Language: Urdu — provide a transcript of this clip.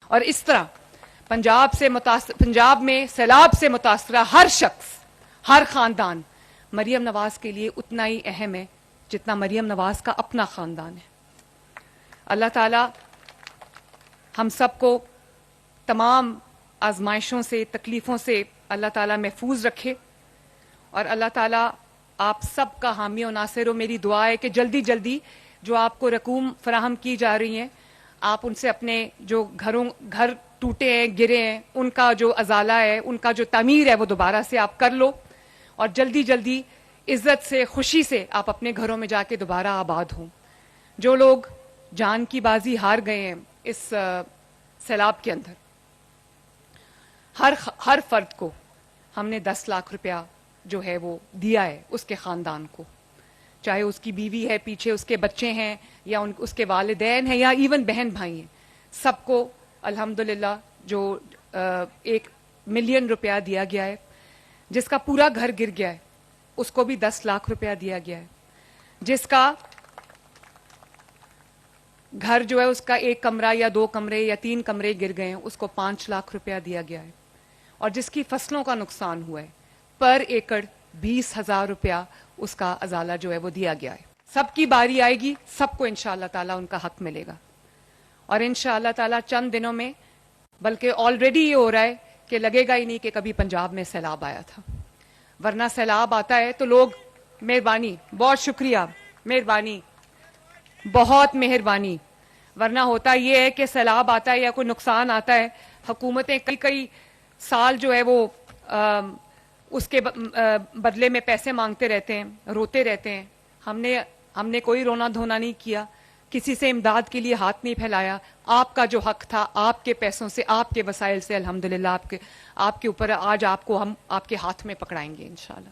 اور اس طرح پنجاب میں سیلاب سے متاثرہ ہر شخص، ہر خاندان مریم نواز کے لیے اتنا ہی اہم ہے جتنا مریم نواز کا اپنا خاندان ہے۔ اللہ تعالیٰ ہم سب کو تمام آزمائشوں سے، تکلیفوں سے اللہ تعالیٰ محفوظ رکھے، اور اللہ تعالیٰ آپ سب کا حامی و ناصر ہو۔ میری دعا ہے کہ جلدی جلدی جو آپ کو رقوم فراہم کی جا رہی ہیں، آپ ان سے اپنے جو گھر ٹوٹے ہیں، گرے ہیں، ان کا جو ازالہ ہے، ان کا جو تعمیر ہے، وہ دوبارہ سے آپ کر لو، اور جلدی جلدی عزت سے، خوشی سے آپ اپنے گھروں میں جا کے دوبارہ آباد ہوں۔ جو لوگ جان کی بازی ہار گئے ہیں اس سیلاب کے اندر، ہر فرد کو ہم نے 10 لاکھ روپیہ جو ہے وہ دیا ہے اس کے خاندان کو، چاہے اس کی بیوی ہے، پیچھے اس کے بچے ہیں، یا اس کے والدین ہیں، یا ایون بہن بھائی ہیں، سب کو الحمدللہ جو 1 ملین روپیہ دیا گیا ہے۔ جس کا پورا گھر گر گیا ہے اس کو بھی 10 لاکھ روپیہ دیا گیا ہے۔ جس کا گھر جو ہے اس کا 1 کمرہ یا 2 کمرے یا 3 کمرے گر گئے ہیں، اس کو 5 لاکھ روپیہ دیا گیا ہے۔ اور جس کی فصلوں کا نقصان ہوا ہے، پر ایکڑ 20,000 روپیہ اس کا ازالہ جو ہے وہ دیا گیا ہے۔ سب کی باری آئے گی، سب کو انشاءاللہ تعالیٰ ان کا حق ملے گا، اور انشاءاللہ تعالیٰ چند دنوں میں، بلکہ آلریڈی یہ ہو رہا ہے کہ لگے گا ہی نہیں کہ کبھی پنجاب میں سیلاب آیا تھا، ورنہ سیلاب آتا ہے تو لوگ مہربانی، بہت شکریہ، مہربانی، بہت مہربانی، ورنہ ہوتا یہ ہے کہ سیلاب آتا ہے یا کوئی نقصان آتا ہے، حکومتیں کئی سال جو ہے وہ اس کے بدلے میں پیسے مانگتے رہتے ہیں، روتے رہتے ہیں۔ ہم نے کوئی رونا دھونا نہیں کیا، کسی سے امداد کے لیے ہاتھ نہیں پھیلایا۔ آپ کا جو حق تھا، آپ کے پیسوں سے، آپ کے وسائل سے، الحمدللہ آپ کے اوپر آج آپ کو ہم آپ کے ہاتھ میں پکڑائیں گے انشاءاللہ۔